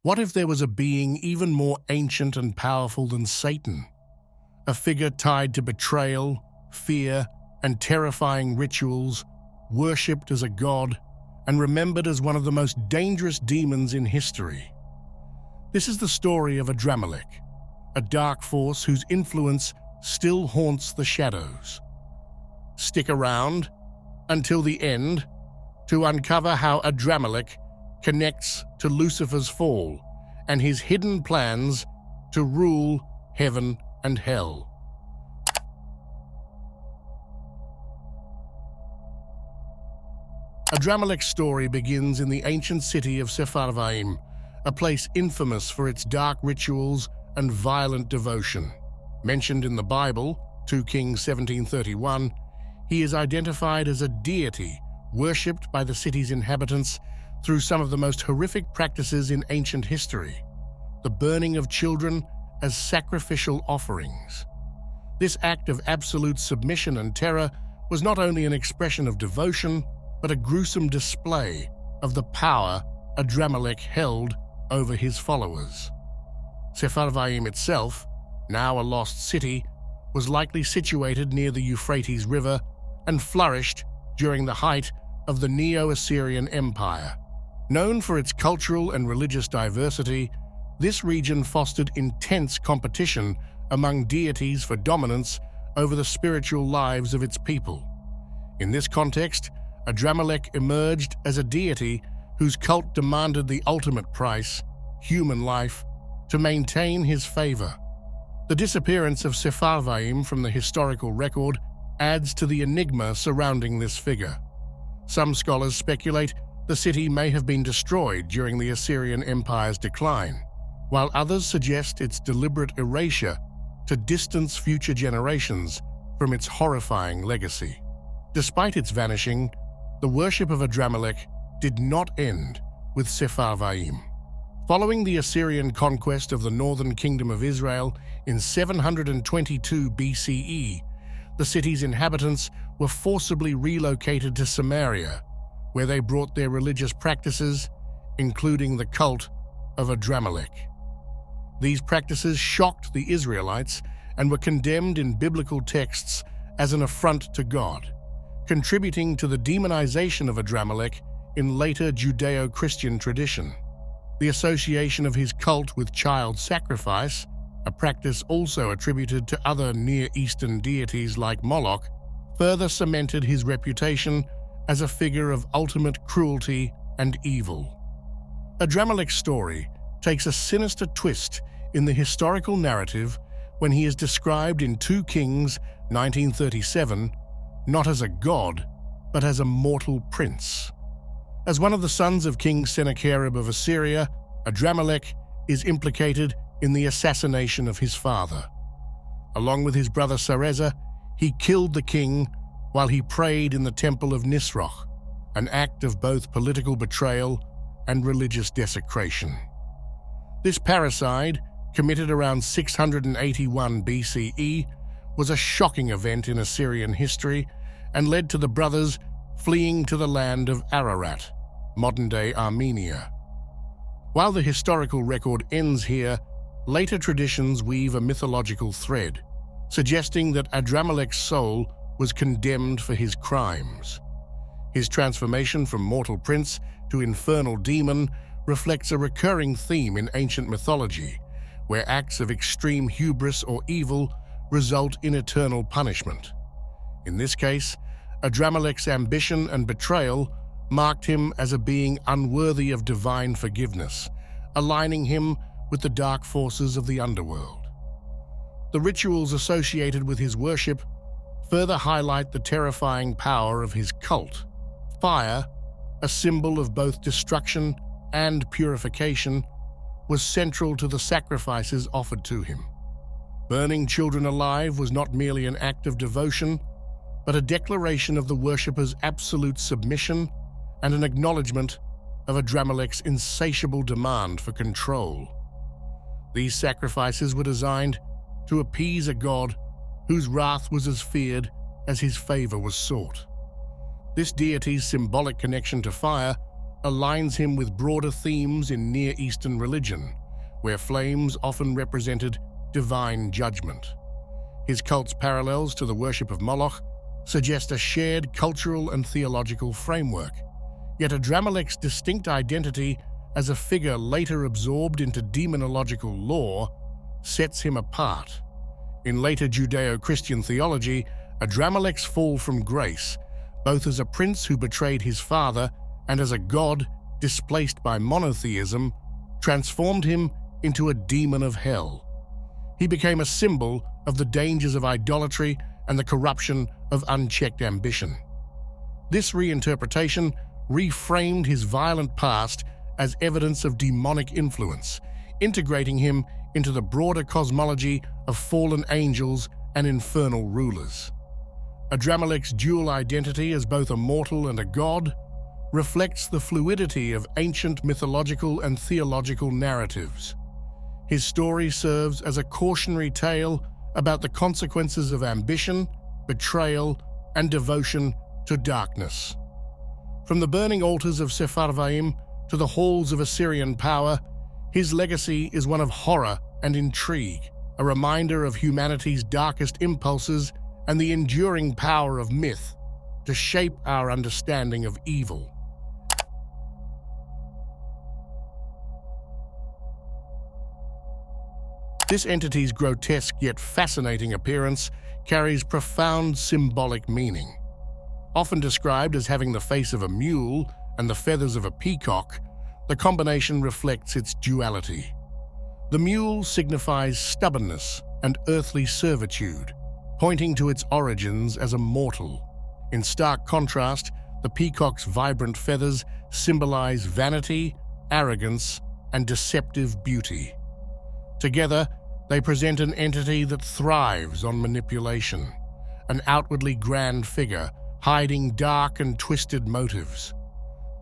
What if there was a being even more ancient and powerful than Satan? A figure tied to betrayal, fear, and terrifying rituals, worshipped as a god, and remembered as one of the most dangerous demons in history. This is the story of Adrammelech, a dark force whose influence still haunts the shadows. Stick around until the end to uncover how Adrammelech connects to Lucifer's fall and his hidden plans to rule heaven and hell. Adrammelech's story begins in the ancient city of Sefarvaim, a place infamous for its dark rituals and violent devotion. Mentioned in the Bible, 2 Kings 17:31, he is identified as a deity worshipped by the city's inhabitants through some of the most horrific practices in ancient history, the burning of children as sacrificial offerings. This act of absolute submission and terror was not only an expression of devotion, but a gruesome display of the power Adrammelech held over his followers. Sefarvaim itself, now a lost city, was likely situated near the Euphrates River and flourished during the height of the Neo-Assyrian Empire. Known for its cultural and religious diversity, this region fostered intense competition among deities for dominance over the spiritual lives of its people. In this context, Adrammelech emerged as a deity whose cult demanded the ultimate price, human life, to maintain his favor. The disappearance of Sefarvaim from the historical record adds to the enigma surrounding this figure. Some scholars speculate the city may have been destroyed during the Assyrian Empire's decline, while others suggest its deliberate erasure to distance future generations from its horrifying legacy. Despite its vanishing, the worship of Adrammelech did not end with Sefarvaim. Following the Assyrian conquest of the northern kingdom of Israel in 722 BCE, the city's inhabitants were forcibly relocated to Samaria, where they brought their religious practices, including the cult of Adrammelech. These practices shocked the Israelites and were condemned in biblical texts as an affront to God, contributing to the demonization of Adrammelech in later Judeo-Christian tradition. The association of his cult with child sacrifice, a practice also attributed to other Near Eastern deities like Moloch, further cemented his reputation as a figure of ultimate cruelty and evil. Adrammelech's story takes a sinister twist in the historical narrative when he is described in 2 Kings 1937 not as a god, but as a mortal prince. As one of the sons of King Sennacherib of Assyria, Adrammelech is implicated in the assassination of his father. Along with his brother Sareza, he killed the king while he prayed in the temple of Nisroch, an act of both political betrayal and religious desecration. This parricide, committed around 681 BCE, was a shocking event in Assyrian history and led to the brothers fleeing to the land of Ararat, modern-day Armenia. While the historical record ends here, later traditions weave a mythological thread, suggesting that Adrammelech's soul was condemned for his crimes. His transformation from mortal prince to infernal demon reflects a recurring theme in ancient mythology, where acts of extreme hubris or evil result in eternal punishment. In this case, Adrammelech's ambition and betrayal marked him as a being unworthy of divine forgiveness, aligning him with the dark forces of the underworld. The rituals associated with his worship further highlight the terrifying power of his cult. Fire, a symbol of both destruction and purification, was central to the sacrifices offered to him. Burning children alive was not merely an act of devotion, but a declaration of the worshipper's absolute submission and an acknowledgement of Adrammelech's insatiable demand for control. These sacrifices were designed to appease a god whose wrath was as feared as his favor was sought. This deity's symbolic connection to fire, aligns him with broader themes in Near Eastern religion, where flames often represented divine judgment. His cult's parallels to the worship of Moloch suggest a shared cultural and theological framework, yet Adrammelech's distinct identity as a figure later absorbed into demonological lore sets him apart. In later Judeo-Christian theology, Adrammelech's fall from grace, both as a prince who betrayed his father and as a god displaced by monotheism, transformed him into a demon of hell. He became a symbol of the dangers of idolatry and the corruption of unchecked ambition. This reinterpretation reframed his violent past as evidence of demonic influence, integrating him into the broader cosmology of fallen angels and infernal rulers. Adrammelech's dual identity as both a mortal and a god reflects the fluidity of ancient mythological and theological narratives. His story serves as a cautionary tale about the consequences of ambition, betrayal, and devotion to darkness. From the burning altars of Sefarvaim to the halls of Assyrian power, his legacy is one of horror and intrigue, a reminder of humanity's darkest impulses and the enduring power of myth to shape our understanding of evil. This entity's grotesque yet fascinating appearance carries profound symbolic meaning. Often described as having the face of a mule and the feathers of a peacock, the combination reflects its duality. The mule signifies stubbornness and earthly servitude, pointing to its origins as a mortal. In stark contrast, the peacock's vibrant feathers symbolize vanity, arrogance, and deceptive beauty. Together, they present an entity that thrives on manipulation, an outwardly grand figure hiding dark and twisted motives.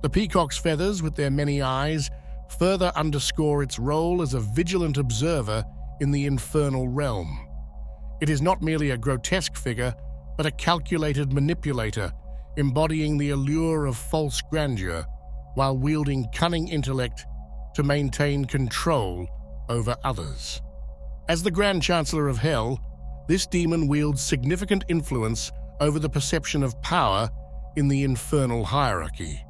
The peacock's feathers, with their many eyes, further underscore its role as a vigilant observer in the infernal realm. It is not merely a grotesque figure, but a calculated manipulator, embodying the allure of false grandeur while wielding cunning intellect to maintain control over others. As the Grand Chancellor of Hell, this demon wields significant influence over the perception of power in the infernal hierarchy.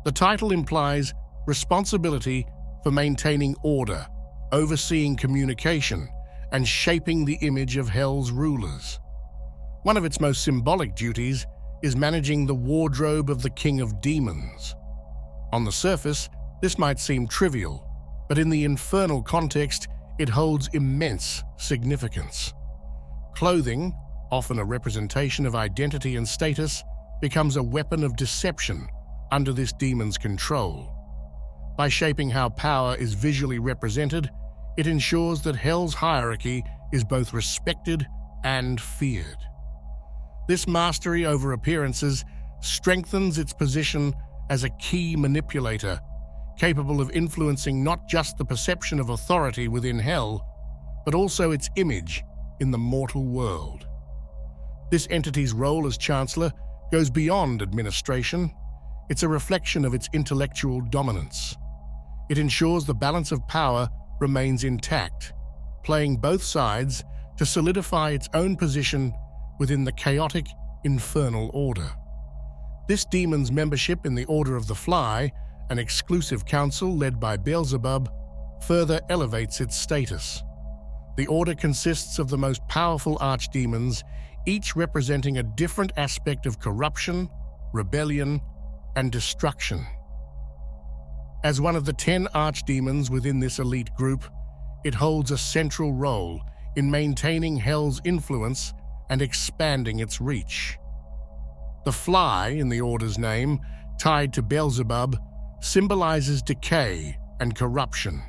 The title implies responsibility for maintaining order, overseeing communication, and shaping the image of Hell's rulers. One of its most symbolic duties is managing the wardrobe of the King of Demons. On the surface, this might seem trivial, but in the infernal context, it holds immense significance. Clothing, often a representation of identity and status, becomes a weapon of deception under this demon's control. By shaping how power is visually represented, it ensures that Hell's hierarchy is both respected and feared. This mastery over appearances strengthens its position as a key manipulator, capable of influencing not just the perception of authority within Hell, but also its image in the mortal world. This entity's role as Chancellor goes beyond administration. It's a reflection of its intellectual dominance. It ensures the balance of power remains intact, playing both sides to solidify its own position within the chaotic, infernal order. This demon's membership in the Order of the Fly, an exclusive council led by Beelzebub, further elevates its status. The order consists of the most powerful archdemons, each representing a different aspect of corruption, rebellion, and destruction. As one of the 10 archdemons within this elite group, it holds a central role in maintaining Hell's influence and expanding its reach. The fly, in the Order's name, tied to Beelzebub, symbolizes decay and corruption.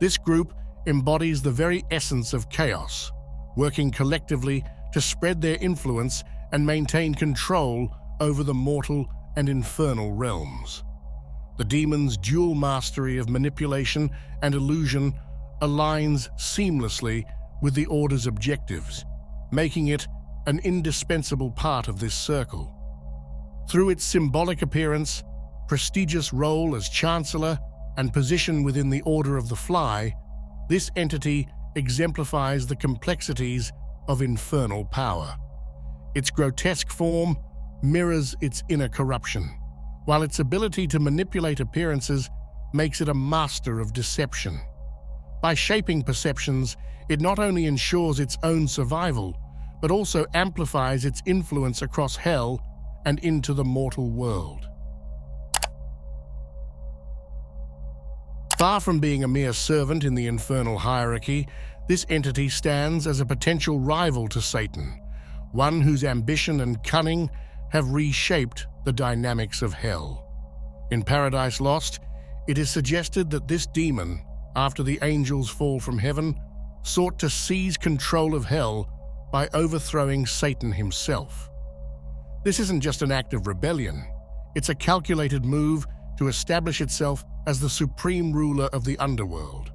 This group embodies the very essence of chaos, working collectively to spread their influence and maintain control over the mortal and infernal realms. The demon's dual mastery of manipulation and illusion aligns seamlessly with the Order's objectives, making it an indispensable part of this circle. Through its symbolic appearance, prestigious role as Chancellor and position within the Order of the Fly, this entity exemplifies the complexities of infernal power. Its grotesque form mirrors its inner corruption, while its ability to manipulate appearances makes it a master of deception. By shaping perceptions, it not only ensures its own survival, but also amplifies its influence across hell and into the mortal world. Far from being a mere servant in the infernal hierarchy, this entity stands as a potential rival to Satan, one whose ambition and cunning have reshaped the dynamics of hell. In Paradise Lost, it is suggested that this demon, after the angels fall from heaven, sought to seize control of hell by overthrowing Satan himself. This isn't just an act of rebellion, it's a calculated move to establish itself as the supreme ruler of the underworld,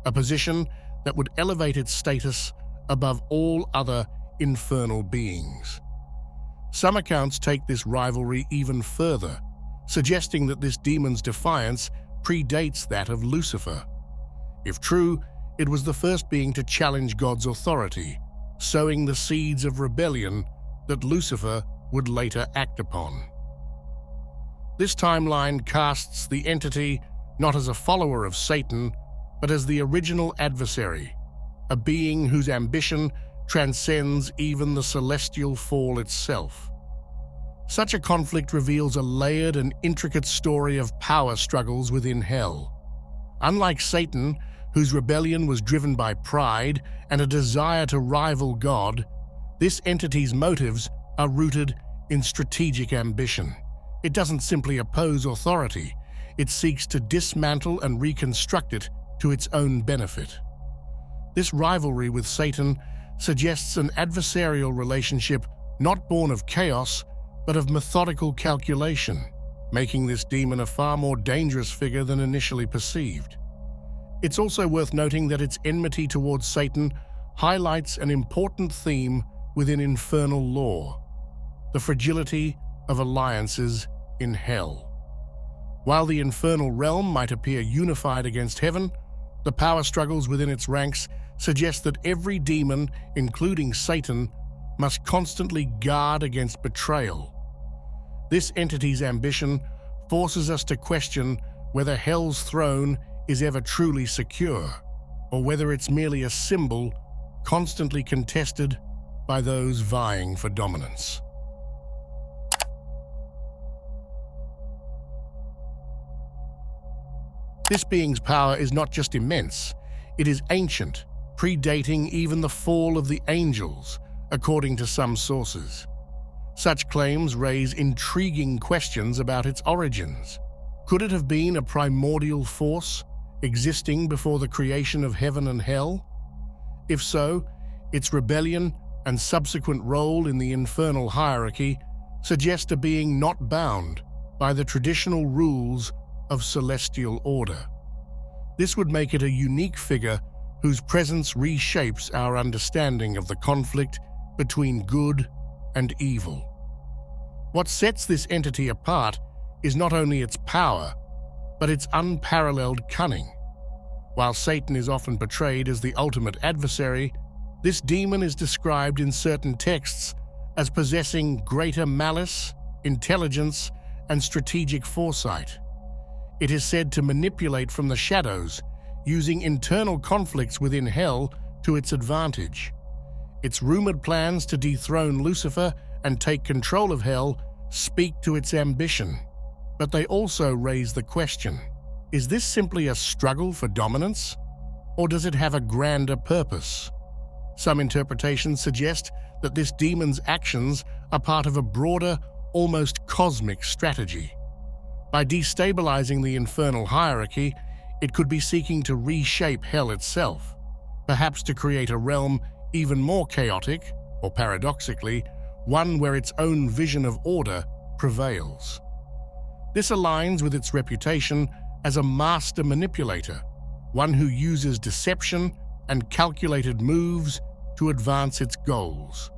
a position that would elevate its status above all other infernal beings. Some accounts take this rivalry even further, suggesting that this demon's defiance predates that of Lucifer. If true, it was the first being to challenge God's authority, sowing the seeds of rebellion that Lucifer would later act upon. This timeline casts the entity not as a follower of Satan, but as the original adversary, a being whose ambition transcends even the celestial fall itself. Such a conflict reveals a layered and intricate story of power struggles within hell. Unlike Satan, whose rebellion was driven by pride and a desire to rival God, this entity's motives are rooted in strategic ambition. It doesn't simply oppose authority, it seeks to dismantle and reconstruct it to its own benefit. This rivalry with Satan suggests an adversarial relationship not born of chaos, but of methodical calculation, making this demon a far more dangerous figure than initially perceived. It's also worth noting that its enmity towards Satan highlights an important theme within infernal lore: the fragility of alliances in hell. While the infernal realm might appear unified against heaven, the power struggles within its ranks suggest that every demon, including Satan, must constantly guard against betrayal. This entity's ambition forces us to question whether hell's throne is ever truly secure, or whether it's merely a symbol constantly contested by those vying for dominance. This being's power is not just immense, it is ancient, predating even the fall of the angels, according to some sources. Such claims raise intriguing questions about its origins. Could it have been a primordial force, existing before the creation of heaven and hell? If so, its rebellion and subsequent role in the infernal hierarchy suggest a being not bound by the traditional rules of celestial order. This would make it a unique figure whose presence reshapes our understanding of the conflict between good and evil. What sets this entity apart is not only its power, but its unparalleled cunning. While Satan is often portrayed as the ultimate adversary, this demon is described in certain texts as possessing greater malice, intelligence, and strategic foresight. It is said to manipulate from the shadows, using internal conflicts within hell to its advantage. Its rumored plans to dethrone Lucifer and take control of hell speak to its ambition, but they also raise the question: is this simply a struggle for dominance, or does it have a grander purpose? Some interpretations suggest that this demon's actions are part of a broader, almost cosmic strategy. By destabilizing the infernal hierarchy, it could be seeking to reshape hell itself, perhaps to create a realm even more chaotic, or paradoxically, one where its own vision of order prevails. This aligns with its reputation as a master manipulator, one who uses deception and calculated moves to advance its goals.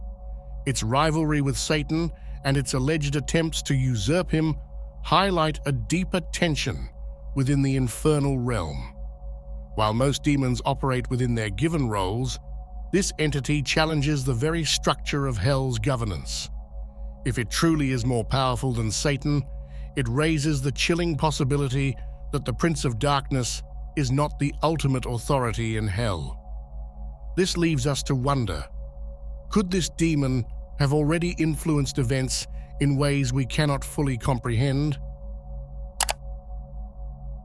Its rivalry with Satan and its alleged attempts to usurp him highlight a deeper tension within the infernal realm. While most demons operate within their given roles, this entity challenges the very structure of hell's governance. If it truly is more powerful than Satan, it raises the chilling possibility that the Prince of Darkness is not the ultimate authority in hell. This leaves us to wonder, could this demon have already influenced events in ways we cannot fully comprehend?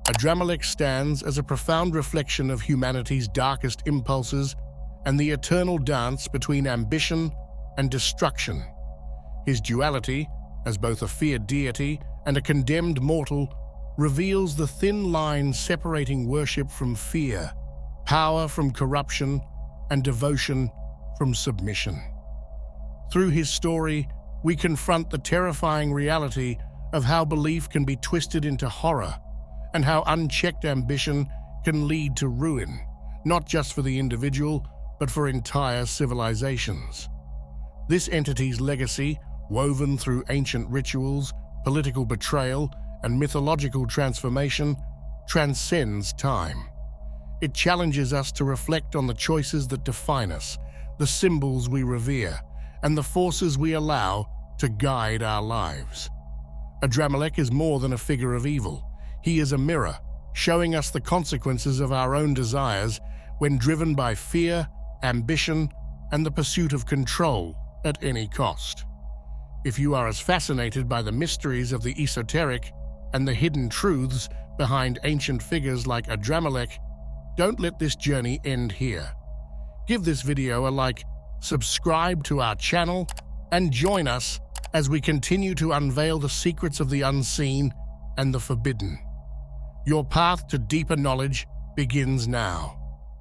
Adrammelech stands as a profound reflection of humanity's darkest impulses and the eternal dance between ambition and destruction. His duality, as both a feared deity and a condemned mortal, reveals the thin line separating worship from fear, power from corruption, and devotion from submission. Through his story, we confront the terrifying reality of how belief can be twisted into horror and how unchecked ambition can lead to ruin, not just for the individual, but for entire civilizations. This entity's legacy, woven through ancient rituals, political betrayal, and mythological transformation, transcends time. It challenges us to reflect on the choices that define us, the symbols we revere, and the forces we allow to guide our lives. Adrammelech is more than a figure of evil. He is a mirror, showing us the consequences of our own desires when driven by fear, ambition, and the pursuit of control at any cost. If you are as fascinated by the mysteries of the esoteric and the hidden truths behind ancient figures like Adrammelech, don't let this journey end here. Give this video a like, subscribe to our channel, and join us as we continue to unveil the secrets of the unseen and the forbidden. Your path to deeper knowledge begins now.